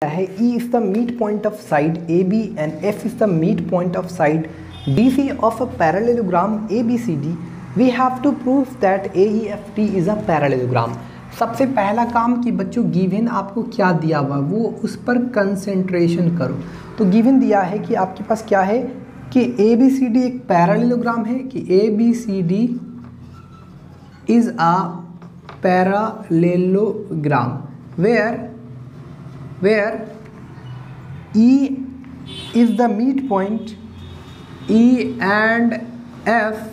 है E is the midpoint of side AB and F is the midpoint of side DC of a parallelogram ABCD. We have to prove that AEFD is a parallelogram. सबसे पहला काम कि बच्चों given आपको क्या दिया हुआ वो उस पर कंसंट्रेशन करो। तो गिवन दिया है कि आपके पास क्या है कि ABCD एक पैरेललोग्राम है कि ABCD is a parallelogram where E is the midpoint, E and F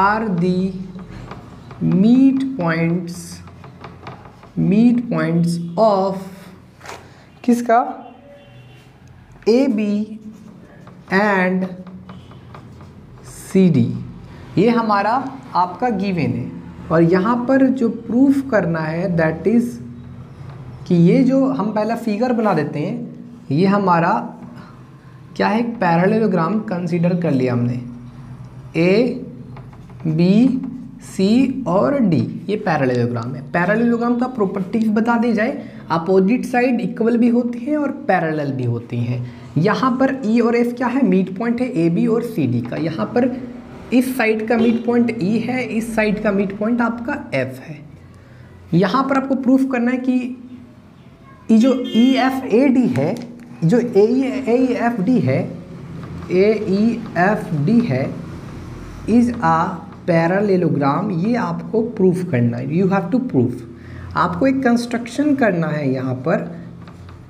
are the midpoints of किसका AB and CD। ये हमारा आपका गिवन है और यहाँ पर जो प्रूफ करना है दैट इज कि ये जो हम पहला फिगर बना देते हैं ये हमारा क्या है पैरेललोग्राम कंसीडर कर लिया हमने A B C और D ये पैरेललोग्राम है। पैरेललोग्राम का प्रॉपर्टीज बता दी जाए अपोजिट साइड इक्वल भी होती हैं और पैरेलल भी होती हैं। यहाँ पर E और F क्या है मिड पॉइंट है AB और CD का। यहाँ पर इस साइड का मिड पॉइंट E है, इस साइड का मिड पॉइंट आपका F है। यहाँ पर आपको प्रूफ करना है कि ये जो EFAD है जो AEFD है इज आ पैरेललोग्राम। ये आपको प्रूफ करना है, यू हैव टू प्रूफ। आपको एक कंस्ट्रक्शन करना है। यहाँ पर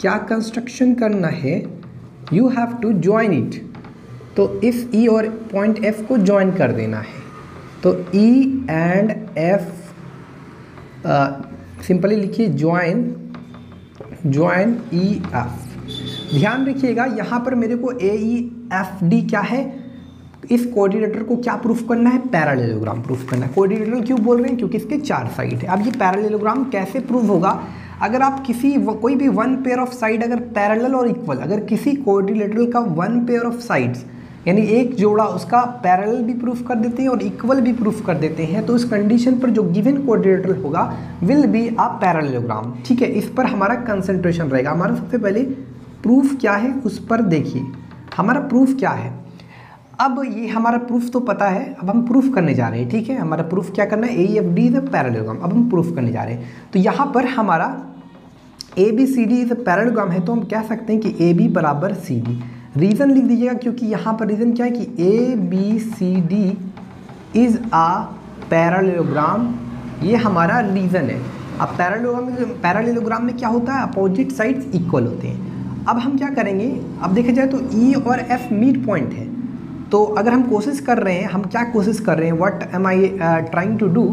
क्या कंस्ट्रक्शन करना है you have to join it. तो इस E और पॉइंट F को ज्वाइन कर देना है। तो E एंड F सिंपली लिखिए ज्वाइन EF। ध्यान रखिएगा यहाँ पर मेरे को AEFD क्या है इस कोऑर्डिनेटर को क्या प्रूफ करना है पैरेललोग्राम प्रूफ करना है। कोऑर्डिनेटर क्यों बोल रहे हैं क्योंकि इसके चार साइड है। अब ये पैरेललोग्राम कैसे प्रूव होगा अगर आप कोई भी वन पेयर ऑफ साइड अगर पैरेलल और इक्वल अगर किसी कोऑर्डिनेटर का वन पेयर ऑफ साइड्स यानी एक जोड़ा उसका पैरेलल भी प्रूफ कर देते हैं और इक्वल भी प्रूफ कर देते हैं तो उस कंडीशन पर जो गिवन कोऑर्डिनेटर होगा विल बी अ पैरेललोग्राम। ठीक है, इस पर हमारा कंसंट्रेशन रहेगा। हमारा सबसे पहले प्रूफ क्या है उस पर देखिए। हमारा प्रूफ क्या है अब ये हमारा प्रूफ तो पता है, अब हम प्रूफ करने जा रहे हैं। ठीक है, हमारा प्रूफ क्या करना है AEFD इज अ पैरेललोग्राम। अब हम प्रूफ करने जा रहे हैं। तो यहाँ पर हमारा ABCD इज अ पैरेललोग्राम है तो हम कह सकते हैं कि AB बराबर CD। रीज़न लिख दीजिएगा क्योंकि यहाँ पर रीज़न क्या है कि ABCD इज आ पैरेललोग्राम। ये हमारा रीज़न है। अब पैरेललोग्राम में क्या होता है अपोजिट साइड्स इक्वल होते हैं। अब हम क्या करेंगे अब देखा जाए तो E और F मिड पॉइंट है। तो अगर हम कोशिश कर रहे हैं हम क्या कोशिश कर रहे हैं what am I trying to do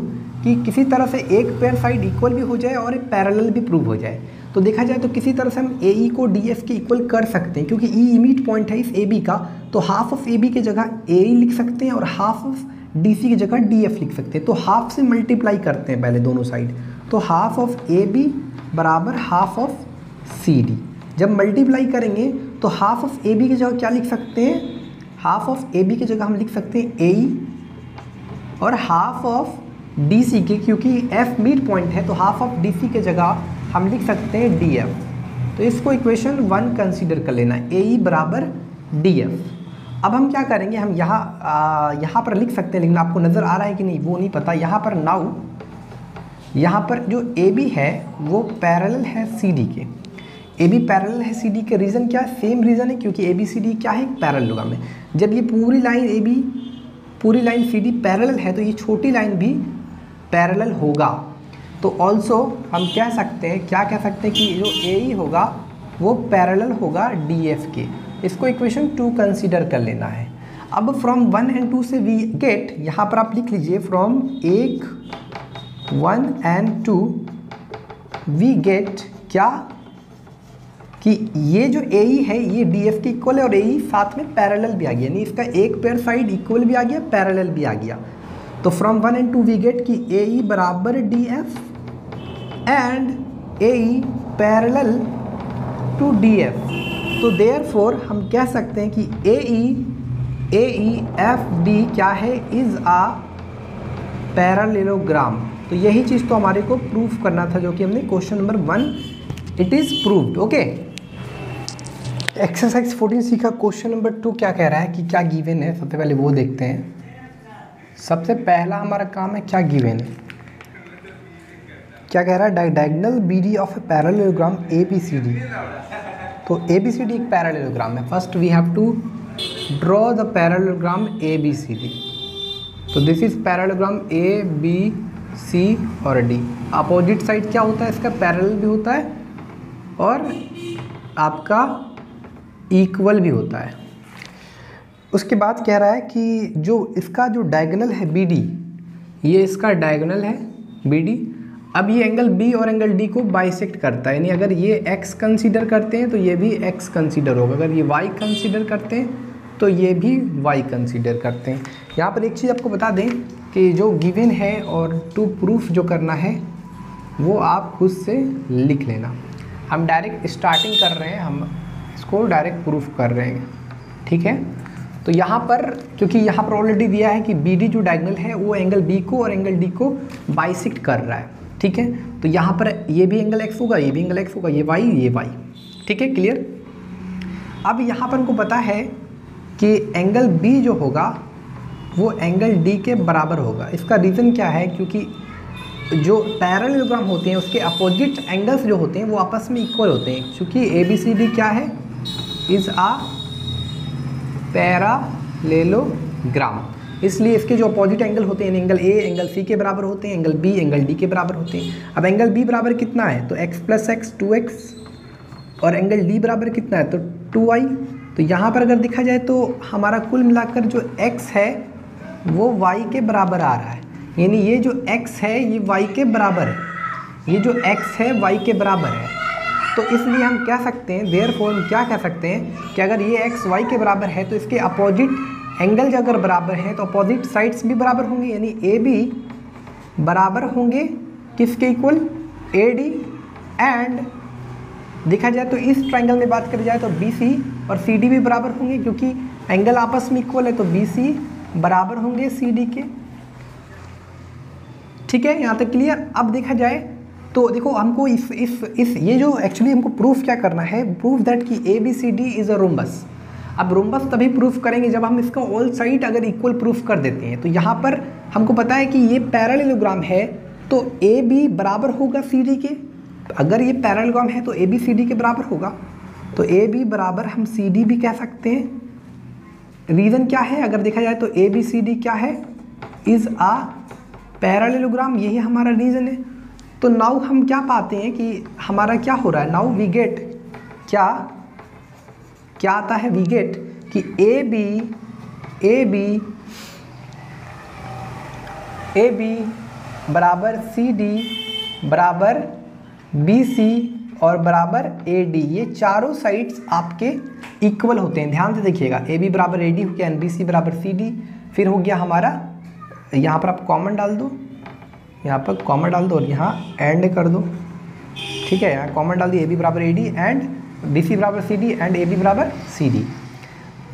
कि किसी तरह से एक पेयर साइड इक्वल भी हो जाए और एक पैरेलल भी प्रूव हो जाए। तो देखा जाए तो किसी तरह से हम AE को DF के इक्वल कर सकते हैं क्योंकि E मिड पॉइंट है इस AB का। तो हाफ ऑफ AB की जगह AE लिख सकते हैं और हाफ ऑफ DC की जगह DF लिख सकते हैं। तो हाफ से मल्टीप्लाई करते हैं पहले दोनों साइड। तो हाफ ऑफ AB बराबर हाफ ऑफ CD। जब मल्टीप्लाई करेंगे तो हाफ ऑफ AB की जगह क्या लिख सकते हैं हाफ ऑफ AB की जगह हम लिख सकते हैं AE और हाफ ऑफ DC के क्योंकि F मिड पॉइंट है तो हाफ ऑफ DC के जगह हम लिख सकते हैं DF। तो इसको इक्वेशन 1 कंसीडर कर लेना है AE बराबर DF। अब हम क्या करेंगे हम यहाँ पर लिख सकते हैं लेकिन आपको नज़र आ रहा है कि नहीं वो नहीं पता। यहाँ पर नाउ यहाँ पर जो AB है वो पैरेलल है CD के। AB पैरेलल है CD के। रीज़न क्या है सेम रीज़न है क्योंकि ABCD क्या है पैरेललोग्राम है। जब ये पूरी लाइन AB पूरी लाइन CD पैरेलल है तो ये छोटी लाइन भी पैरेलल होगा। तो ऑल्सो हम कह सकते हैं क्या कह सकते हैं कि जो AE होगा वो पैरेलल होगा DF के। इसको इक्वेशन 2 कंसीडर कर लेना है। अब फ्रॉम 1 and 2 से वी गेट यहाँ पर आप लिख लीजिए फ्रॉम 1 and 2 वी गेट क्या कि ये जो AE है ये DF के इक्वल है और AE साथ में पैरेलल भी आ गया यानी इसका एक पेयर साइड इक्वल भी आ गया पैरेलल भी आ गया। तो फ्रॉम 1 and 2 वी गेट कि AE बराबर DF and AE parallel to DF। तो देयरफॉर हम कह सकते हैं कि AEFD क्या है इज आ पैरेललोग्राम। तो यही चीज़ तो हमारे को प्रूफ करना था जो कि हमने question number 1 it is proved. Okay, exercise 14C का क्वेश्चन नंबर 2 क्या कह रहा है कि क्या गिवन है, सबसे पहले वो देखते हैं। सबसे पहला हमारा काम है क्या गिवन है, क्या कह रहा है, diagonal BD of a parallelogram ABCD। तो ABCD एक पैरेललोग्राम है। First we have to draw the parallelogram ABCD। तो दिस इज पैरेललोग्राम ABC और D। अपोजिट साइड क्या होता है इसका, पैरेलल भी होता है और आपका इक्वल भी होता है। उसके बाद कह रहा है कि जो इसका जो डायगोनल है BD, ये इसका डायगोनल है BD। अब ये एंगल B और एंगल D को बाइसेक्ट करता है, यानी अगर ये X कंसीडर करते हैं तो ये भी X कंसीडर होगा, अगर ये Y कंसीडर करते हैं तो ये भी Y कंसीडर करते हैं। यहाँ पर एक चीज़ आपको बता दें कि जो गिवन है और टू प्रूफ जो करना है वो आप खुद से लिख लेना। हम डायरेक्ट स्टार्टिंग कर रहे हैं, हम इसको डायरेक्ट प्रूफ कर रहे हैं, ठीक है। तो यहाँ पर क्योंकि यहाँ पर ऑलरेडी दिया है कि BD जो डायगोनल है वो एंगल B को और एंगल D को बाइसेक्ट कर रहा है, ठीक है। तो यहाँ पर ये भी एंगल X होगा, ये भी एंगल X होगा, ये Y, ठीक है, क्लियर। अब यहाँ पर हमको पता है कि एंगल B जो होगा वो एंगल D के बराबर होगा। इसका रीज़न क्या है, क्योंकि जो पैरेललोग्राम होते हैं उसके अपोजिट एंगल्स जो होते हैं वो आपस में इक्वल होते हैं। क्योंकि ABCD क्या है, इज़ आ पैरेललोग्राम, इसलिए इसके जो अपोजिट एंगल होते हैं, एंगल A एंगल C के बराबर होते हैं, एंगल B एंगल D के बराबर होते हैं। अब एंगल B बराबर कितना है, तो x + x 2x, और एंगल D बराबर कितना है, तो 2y। तो यहाँ पर अगर देखा जाए तो हमारा कुल मिलाकर जो x है वो y के बराबर आ रहा है, यानी ये जो x है ये y के बराबर है, ये जो x है y के बराबर है। तो इसलिए हम कह सकते हैं, देयरफॉर हम क्या कह सकते हैं कि अगर ये x y के बराबर है तो इसके अपोजिट एंगल अगर बराबर है तो अपोजिट साइड्स भी बराबर होंगे, यानी AB बराबर होंगे किसके इक्वल, AD। एंड देखा जाए तो इस ट्रायंगल में बात करी जाए तो BC और CD भी बराबर होंगे, क्योंकि एंगल आपस में इक्वल है तो BC बराबर होंगे CD के, ठीक है, यहाँ तक क्लियर। अब देखा जाए तो देखो हमको इस ये जो एक्चुअली हमको प्रूफ क्या करना है, प्रूफ दैट कि ABCD इज़ अ रोम्बस। अब रोम्बस तभी प्रूफ करेंगे जब हम इसका ऑल साइड अगर इक्वल प्रूफ कर देते हैं। तो यहाँ पर हमको पता है कि ये पैरेललोग्राम है तो AB बराबर होगा CD के। अगर ये पैरेललोग्राम है तो AB CD के बराबर होगा, तो AB बराबर हम CD भी कह सकते हैं। रीज़न क्या है, अगर देखा जाए तो ABCD क्या है, इज़ आ पैरेललोग्राम, यही हमारा रीज़न है। तो नाउ हम क्या पाते हैं कि हमारा क्या हो रहा है, नाउ वी गेट क्या आता है, वी गेट कि AB बराबर CD बराबर BC और बराबर AD, ये चारों साइड्स आपके इक्वल होते हैं। ध्यान से देखिएगा, AB बराबर AD हो गया, BC बराबर CD, फिर हो गया हमारा, यहाँ पर आप कॉमन डाल दो, यहाँ पर कॉमन डाल दो और यहाँ एंड कर दो, ठीक है। यहाँ कॉमन डाल दिए, AB बराबर AD एंड BC बराबर CD एंड AB बराबर CD।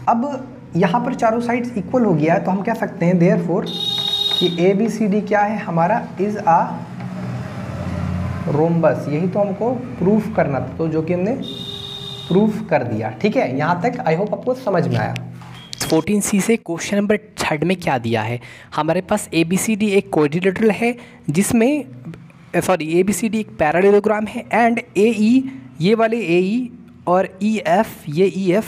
अब यहाँ पर चारों साइड्स इक्वल हो गया है, तो हम कह सकते हैं देयरफॉर कि ABCD क्या है हमारा, इज़ आ रोम्बस। यही तो हमको प्रूफ करना था, तो जो कि हमने प्रूफ कर दिया, ठीक है। यहाँ तक आई होप आपको समझ में आया। 14C से क्वेश्चन नंबर 3 में क्या दिया है, हमारे पास ABCD एक क्वाड्रिलेटरल है जिसमें ABCD एक पैरेललोग्राम है एंड AE, ये वाले AE और EF, ये EF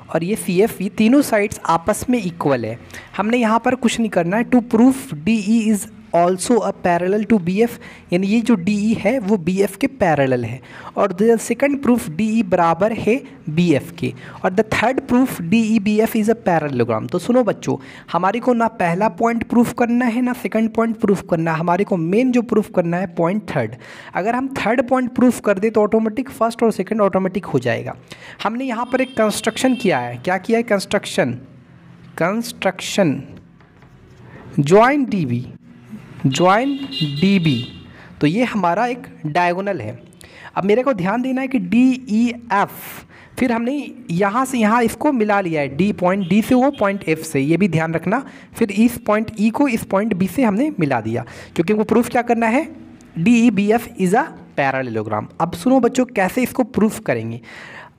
और ये CF, ये तीनों साइड्स आपस में इक्वल है। हमने यहाँ पर कुछ नहीं करना है, to proof DE is also a parallel to BF, यानी ये जो DE है वो BF के पैरेलल है, और द सेकंड प्रूफ DE बराबर है BF के, और the third proof DE BF is a parallelogram. तो सुनो बच्चों, हमारे को ना पहला पॉइंट प्रूफ करना है ना सेकंड पॉइंट प्रूफ करना है, हमारे को मेन जो प्रूफ करना है पॉइंट थर्ड। अगर हम थर्ड पॉइंट प्रूफ कर दे तो ऑटोमेटिक फर्स्ट और सेकंड ऑटोमेटिक हो जाएगा। हमने यहाँ पर एक कंस्ट्रक्शन किया है, क्या किया है, कंस्ट्रक्शन ज्वाइन DB, तो ये हमारा एक डायगोनल है। अब मेरे को ध्यान देना है कि DEF, फिर हमने यहाँ से यहाँ इसको मिला लिया है, पॉइंट D से वो पॉइंट F से, ये भी ध्यान रखना। फिर इस पॉइंट E को इस पॉइंट B से हमने मिला दिया, क्योंकि वो प्रूफ क्या करना है, DE BF is a parallelogram. अब सुनो बच्चों, कैसे इसको प्रूफ करेंगे।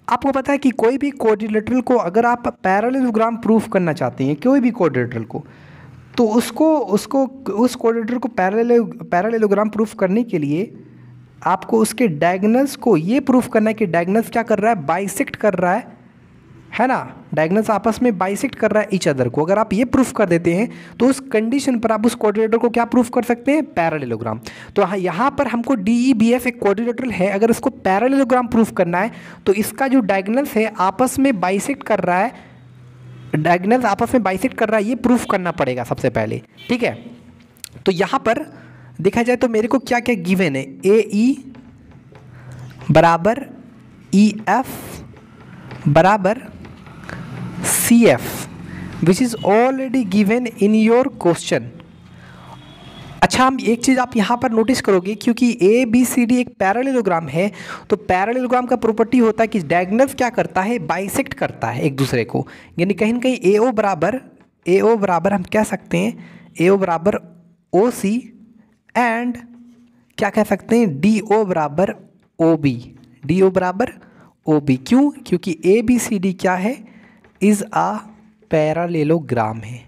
आपको पता है कि कोई भी क्वाड्रिलेटरल को अगर आप पैरेललोग्राम प्रूफ करना चाहते हैं, कोई भी क्वाड्रिलेटरल को, तो उस क्वाड्रिलेटरल को पैरेललोग्राम प्रूफ करने के लिए आपको उसके डायगोनल्स को ये प्रूफ करना है कि डायगोनल्स क्या कर रहा है, बाइसेक्ट कर रहा है ना, डायगोनल्स आपस में बाइसेक्ट कर रहा है ईच अदर को। अगर आप ये प्रूफ कर देते हैं तो उस कंडीशन पर आप उस क्वाड्रिलेटरल को क्या प्रूफ कर सकते हैं, पैरेललोग्राम। तो हाँ, यहाँ पर हमको DEBF एक क्वाड्रिलेटरल है, अगर इसको पैरेललोग्राम प्रूफ करना है तो इसका जो डायगोनल्स है आपस में बाइसेक्ट कर रहा है, डायगोनल्स आपस में बाइसेक्ट कर रहा है, ये प्रूफ करना पड़ेगा सबसे पहले, ठीक है। तो यहाँ पर देखा जाए तो मेरे को क्या क्या गिवन है, AE बराबर EF बराबर CF which is already given in your question. अच्छा, हम एक चीज़ आप यहाँ पर नोटिस करोगे, क्योंकि ABCD एक पैरेललोग्राम है, तो पैरेललोग्राम का प्रॉपर्टी होता है कि डायगोनल्स क्या करता है, बाइसेक्ट करता है एक दूसरे को। यानी कहीं ना कहीं AO बराबर हम कह सकते हैं AO बराबर OC एंड क्या कह सकते हैं DO बराबर OB। क्यों? क्योंकि ABCD क्या है, इज़ आ पैरेललोग्राम है,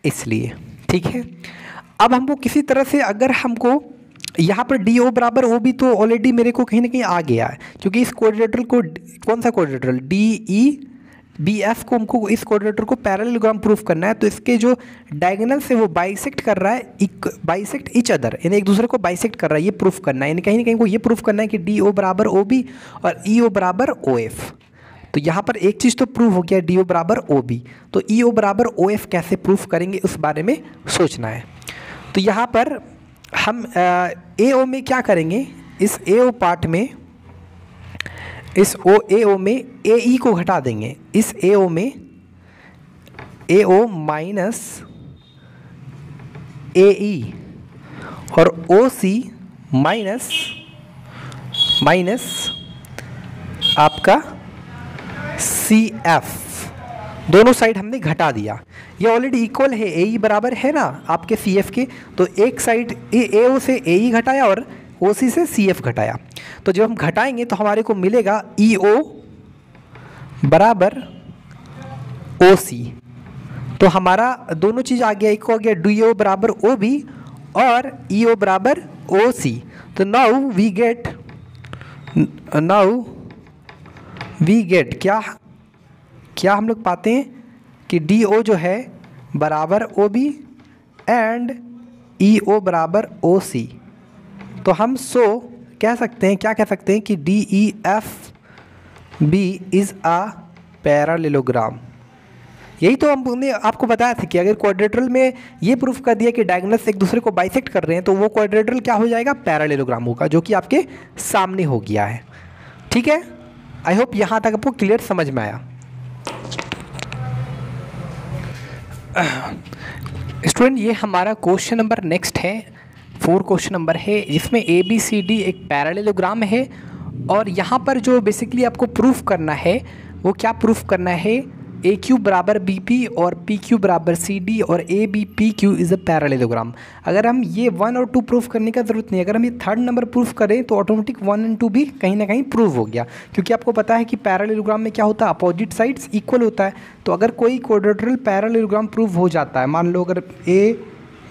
इसलिए, ठीक है। अब हमको किसी तरह से अगर हमको यहाँ पर DO बराबर OB तो ऑलरेडी मेरे को कहीं ना कहीं आ गया है, क्योंकि इस कोऑर्डिनेटर को, कौन सा कोऑर्डिनेटर, DEBF को हमको इस कोऑर्डिनेटर को पैरेललोग्राम प्रूफ करना है। तो इसके जो डायगोनल्स है वो बाइसेक्ट कर रहा है, बाइसेक्ट ईच अदर, यानी एक दूसरे को बाइसेक्ट कर रहा है, ये प्रूफ करना है। यानी कहीं ना कहीं को ये प्रूफ करना है कि DO बराबर OB और EO बराबर OF। तो यहाँ पर एक चीज़ तो प्रूव हो गया, DO बराबर OB। तो EO बराबर OF कैसे प्रूफ करेंगे उस बारे में सोचना है। तो यहाँ पर हम AO में क्या करेंगे, इस AO पार्ट में, इस AO में AE को घटा देंगे, इस AO में AO माइनस AE और OC माइनस आपका CF, दोनों साइड हमने घटा दिया। ये ऑलरेडी इक्वल है, AE बराबर है ना आपके CF के, तो एक साइड AO से AE घटाया और OC से CF घटाया। तो जब हम घटाएंगे तो हमारे को मिलेगा EO बराबर OC। तो हमारा दोनों चीज़ आ गया, एक हो गया DO बराबर OB और EO बराबर OC। तो नाउ वी गेट क्या हम लोग पाते हैं कि DO जो है बराबर OB एंड EO बराबर OC। तो हम क्या कह सकते हैं कि DEFB इज़ आ पैरेललोग्राम। यही तो हमने आपको बताया था कि अगर क्वाड्रिलेटरल में ये प्रूफ कर दिया कि डायगोनल्स एक दूसरे को बाइसेक्ट कर रहे हैं तो वो क्वाड्रिलेटरल क्या हो जाएगा, पैरेललोग्राम होगा, जो कि आपके सामने हो गया है, ठीक है। आई होप यहाँ तक आपको क्लियर समझ में आया। स्टूडेंट, ये हमारा क्वेश्चन नंबर नेक्स्ट है, 4 क्वेश्चन नंबर है, जिसमें ABCD एक पैरेललोग्राम है और यहाँ पर जो बेसिकली आपको प्रूफ करना है वो क्या प्रूफ करना है, AQ बराबर BP और PQ बराबर CD और ABPQ इज़ अ पैरेललोग्राम। अगर हम ये 1 और 2 प्रूफ करने का ज़रूरत नहीं, अगर हम ये 3rd नंबर प्रूफ करें तो ऑटोमेटिक 1 और 2 भी कहीं ना कहीं प्रूव हो गया, क्योंकि आपको पता है कि पैरेललोग्राम में क्या होता है, अपोजिट साइड्स इक्वल होता है। तो अगर कोई क्वाड्रिलेटरल पैरेललोग्राम प्रूव हो जाता है, मान लो अगर A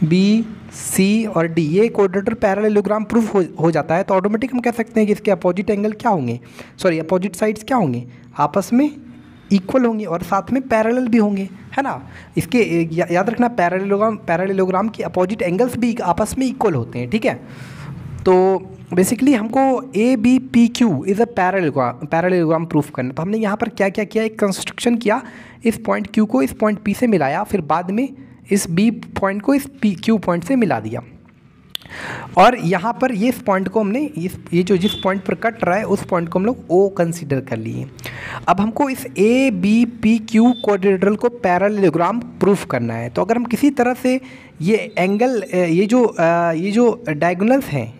B C और D ये क्वाड्रिलेटरल पैरेललोग्राम प्रूफ हो जाता है, तो ऑटोमेटिक हम कह सकते हैं कि इसके अपोजिट एंगल क्या होंगे, अपोजिट साइड्स क्या होंगे, आपस में इक्वल होंगे और साथ में पैरेलल भी होंगे, है ना। इसके याद रखना, पैरेललोग्राम के अपोजिट एंगल्स भी आपस में इक्वल होते हैं, ठीक है। तो बेसिकली हमको ABPQ is a parallelogram proof करना। तो हमने यहाँ पर क्या क्या किया, एक कंस्ट्रक्शन किया, इस पॉइंट Q को इस पॉइंट P से मिलाया, फिर बाद में इस B पॉइंट को इस Q पॉइंट से मिला दिया, और यहाँ पर ये इस पॉइंट को हमने ये जो जिस पॉइंट पर कट रहा है उस पॉइंट को हम लोग O कंसीडर कर लिए। अब हमको इस ABPQ क्वाड्रिलेटरल को पैरेललोग्राम प्रूफ करना है। तो अगर हम किसी तरह से ये एंगल, ये जो डायगोनल्स हैं,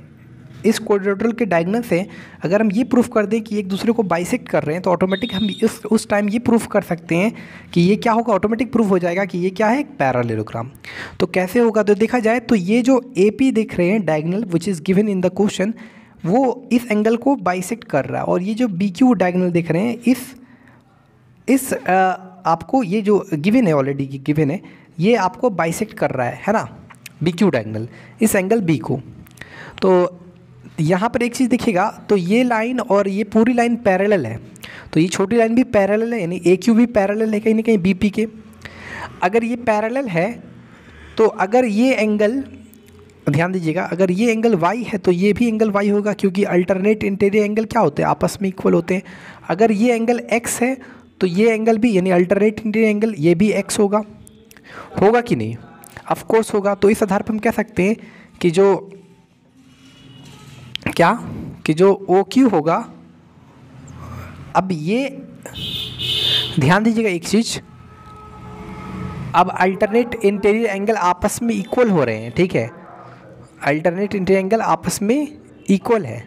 इस क्वाड्रिलेटरल के डायगोनल्स हैं, अगर हम ये प्रूफ कर दें कि एक दूसरे को बाइसेक्ट कर रहे हैं, तो ऑटोमेटिक हम उस टाइम ये प्रूफ कर सकते हैं कि ये क्या होगा, ऑटोमेटिक प्रूफ हो जाएगा कि ये क्या है, एक पैरेललोग्राम। तो कैसे होगा, तो देखा जाए तो ये जो AP देख रहे हैं diagonal which is given in the question, वो इस एंगल को बाइसेक्ट कर रहा है, और ये जो बी क्यू डायगोनल देख रहे हैं इस आपको ये जो गिवन है, ऑलरेडी गिवन है, ये आपको बाइसेक्ट कर रहा है ना, बी क्यू डायगोनल इस एंगल बी को। तो यहाँ पर एक चीज़ देखिएगा, तो ये लाइन और ये पूरी लाइन पैरेलल है, तो ये छोटी लाइन भी पैरेलल है, यानी ए क्यू भी पैरेलल है कहीं ना कहीं बी पी के। अगर ये पैरेलल है तो अगर ये एंगल, ध्यान दीजिएगा, अगर ये एंगल y है तो ये भी एंगल y होगा, क्योंकि अल्टरनेट इंटीरियर एंगल क्या होते हैं, आपस में इक्वल होते हैं। अगर ये एंगल x है तो ये एंगल भी, यानी अल्टरनेट इंटीरियर एंगल, ये भी x होगा कि नहीं, ऑफ कोर्स होगा। तो इस आधार पर हम कह सकते हैं कि जो OQ होगा, अब ये ध्यान दीजिएगा एक चीज़, अब अल्टरनेट इंटीरियर एंगल आपस में इक्वल हो रहे हैं, ठीक है, अल्टरनेट इंटीरियर एंगल आपस में इक्वल है।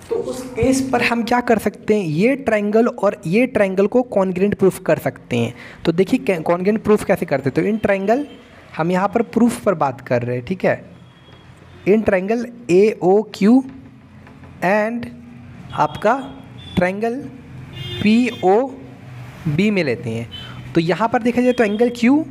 तो उस केस पर हम क्या कर सकते हैं, ये ट्रायंगल और ये ट्रायंगल को कॉन्ग्रुएंट प्रूफ कर सकते हैं। तो देखिए कॉन्ग्रुएंट प्रूफ कैसे करते हैं, तो इन ट्रायंगल, हम यहाँ पर प्रूफ पर बात कर रहे हैं, ठीक है, इन ट्रायंगल AOQ एंड आपका ट्रायंगल POB में लेते हैं। तो यहाँ पर देखा जाए तो एंगल Q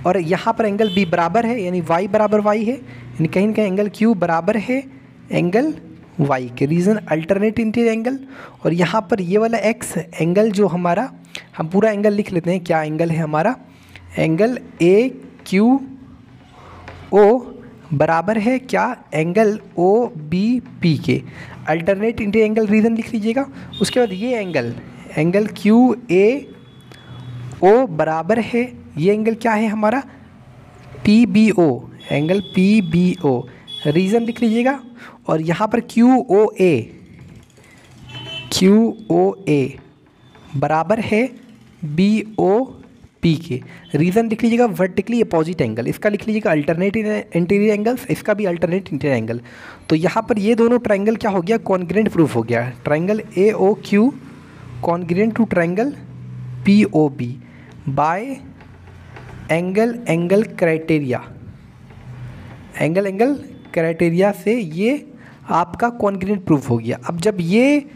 और यहाँ पर एंगल B बराबर है, यानी Y बराबर Y है, यानी कहीं ना कहीं एंगल Q बराबर है एंगल Y के, रीज़न अल्टरनेट इंटीरियर एंगल। और यहाँ पर ये वाला X एंगल जो हमारा, हम पूरा एंगल लिख लेते हैं, क्या एंगल है हमारा, एंगल AQO बराबर है क्या, एंगल OBP के, अल्टरनेट इंटीरियर एंगल रीज़न लिख लीजिएगा। उसके बाद ये एंगल QAO बराबर है, ये एंगल क्या है हमारा, PBO, एंगल PBO रीज़न लिख लीजिएगा। और यहाँ पर QOA बराबर है BOP के, रीज़न लिख लीजिएगा, वर्टिकली अपोजिट एंगल, इसका लिख लीजिएगा अल्टरनेट इंटीरियर एंगल्स, इसका भी अल्टरनेट इंटीरियर एंगल। तो यहाँ पर ये दोनों ट्रायंगल क्या हो गया, कॉन्ग्रुएंट प्रूफ हो गया, triangle AOQ congruent to triangle POB by angle criteria से ये आपका कॉन्ग्रुएंट प्रूफ हो गया। अब जब ये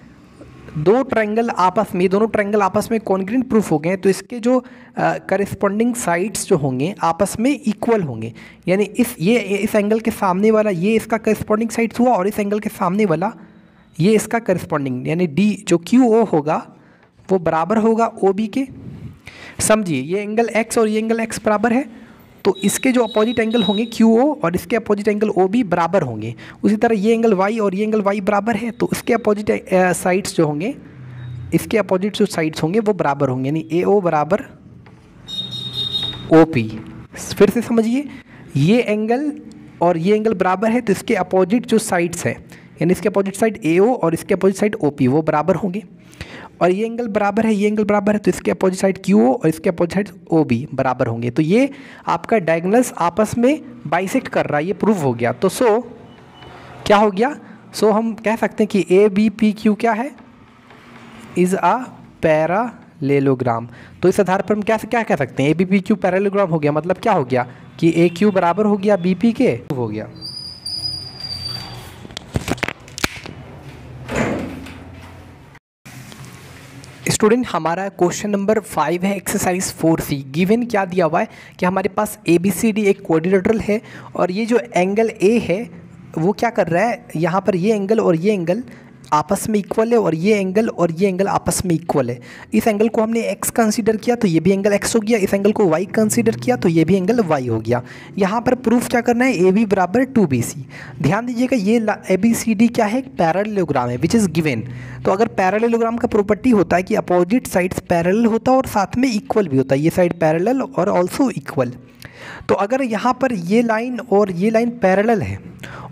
दोनों ट्रायंगल आपस में कॉन्ग्रुएंट प्रूफ हो गए, तो इसके जो करस्पॉन्डिंग साइड्स जो होंगे आपस में इक्वल होंगे, यानी इस एंगल के सामने वाला ये इसका करस्पॉन्डिंग साइड्स हुआ, और इस एंगल के सामने वाला ये इसका करस्पॉन्डिंग, यानी D जो QO होगा वो बराबर होगा OB के। समझिए, ये एंगल X और ये एंगल X बराबर है, तो इसके जो अपोजिट एंगल होंगे QO और इसके अपोजिट एंगल OB बराबर होंगे। उसी तरह ये एंगल Y और ये एंगल Y बराबर है, तो इसके अपोजिट साइड्स जो होंगे, इसके अपोजिट जो साइड्स होंगे वो बराबर होंगे, यानी AO बराबर OP। फिर से समझिए, ये एंगल और ये एंगल बराबर है, तो इसके अपोजिट जो साइड्स है, यानी इसके अपोजिट साइड AO और इसके अपोजिट साइड OP वो बराबर होंगे। और ये एंगल बराबर है, ये एंगल बराबर है, तो इसके अपोजिट साइड QO और इसके अपोजिट साइड OB बराबर होंगे। तो ये आपका डायगोनल्स आपस में बाइसेक्ट कर रहा है, ये प्रूव हो गया। तो क्या हो गया, हम कह सकते हैं कि ABPQ क्या है, इज़ अ पैरालेलोग्राम। तो इस आधार पर हम क्या कह सकते हैं, ABPQ पैरालेलोग्राम हो गया, मतलब क्या हो गया कि AQ बराबर हो गया BP के, हो गया। स्टूडेंट, हमारा क्वेश्चन नंबर 5 है, एक्सरसाइज 4C। गिवन क्या दिया हुआ है कि हमारे पास ABCD एक क्वाड्रिलेटरल है, और ये जो एंगल A है वो क्या कर रहा है, यहाँ पर ये एंगल और ये एंगल आपस में इक्वल है, और ये एंगल आपस में इक्वल है। इस एंगल को हमने x कंसीडर किया तो ये भी एंगल x हो गया, इस एंगल को y कंसीडर किया तो ये भी एंगल y हो गया। यहाँ पर प्रूफ क्या करना है, AB बराबर 2BC। ध्यान दीजिएगा, ये ABCD क्या है, पैरेललोग्राम है, विच इज़ गिवन। तो अगर पैरेललोग्राम का प्रॉपर्टी होता है कि अपोजिट साइड्स पैरेलल होता है और साथ में इक्वल भी होता है, ये साइड पैरेलल और ऑल्सो इक्वल। तो अगर यहाँ पर ये लाइन और ये लाइन पैरेलल है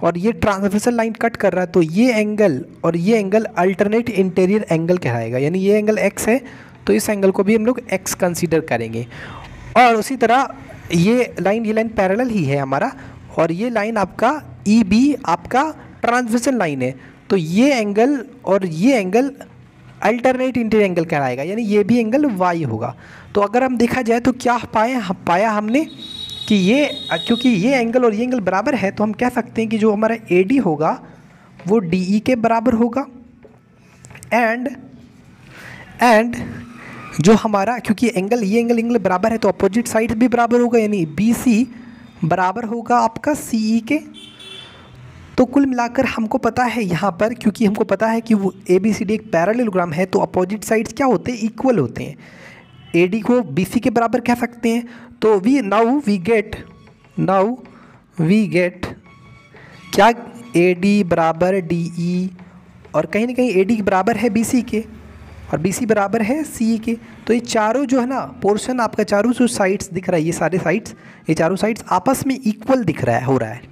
और ये ट्रांसवर्सल लाइन कट कर रहा है, तो ये एंगल और ये एंगल अल्टरनेट इंटीरियर एंगल कहलाएगा, यानी ये एंगल x है तो इस एंगल को भी हम लोग x कंसीडर करेंगे। और उसी तरह ये लाइन पैरेलल ही है हमारा, और ये लाइन आपका EB आपका ट्रांसवर्सल लाइन है, तो ये एंगल और ये एंगल अल्टरनेट इंटीरियर एंगल कहलाएगा, यानी ये भी एंगल वाई होगा। तो अगर हम देखा जाए तो क्या पाया हमने कि ये, क्योंकि ये एंगल और ये एंगल बराबर है, तो हम कह सकते हैं कि जो हमारा AD होगा वो DE के बराबर होगा। एंड जो हमारा, क्योंकि एंगल ये एंगल बराबर है तो अपोजिट साइड भी बराबर होगा, यानी BC बराबर होगा आपका CE के। तो कुल मिलाकर हमको पता है यहाँ पर, क्योंकि हमको पता है कि वो ABCD एक पैरेललोग्राम है, तो अपोजिट साइड्स क्या होते हैं, इक्वल होते हैं। AD को BC के बराबर कह सकते हैं। तो नाउ वी गेट क्या, AD बराबर DE, और कहीं ना कहीं AD बराबर है BC के और BC बराबर है CE के। तो ये चारों जो है ना पोर्शन आपका, चारों जो साइड्स दिख रहा है, ये सारे साइड्स, ये चारों साइड्स आपस में इक्वल दिख रहा है, हो रहा है।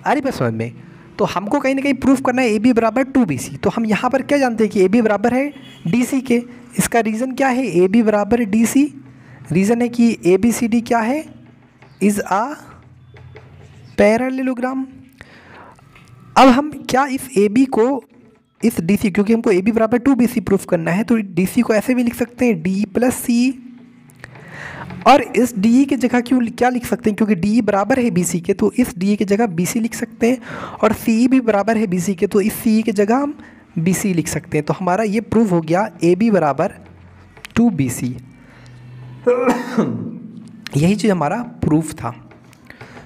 आ रही बात समझ में? तो हमको कहीं ना कहीं प्रूफ करना है AB बराबर 2BC। तो हम यहाँ पर क्या जानते हैं कि AB बराबर है DC के। इसका रीज़न क्या है, AB बराबर DC। रीज़न है कि ABCD क्या है, इज़ आ पैरेललोग्राम। अब हम क्या इस AB को इस DC, क्योंकि हमको AB बराबर 2BC प्रूफ करना है, तो DC को ऐसे भी लिख सकते हैं DE प्लस CE, और इस DE की जगह क्या लिख सकते हैं, क्योंकि DE बराबर है BC के, तो इस DE की जगह BC लिख सकते हैं, और CE भी बराबर है BC के, तो इस CE की जगह हम BC लिख सकते हैं। तो हमारा ये प्रूफ हो गया AB बराबर 2BC। यही चीज़ हमारा प्रूफ था।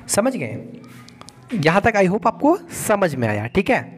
समझ गए? यहाँ तक आई होप आपको समझ में आया। ठीक है।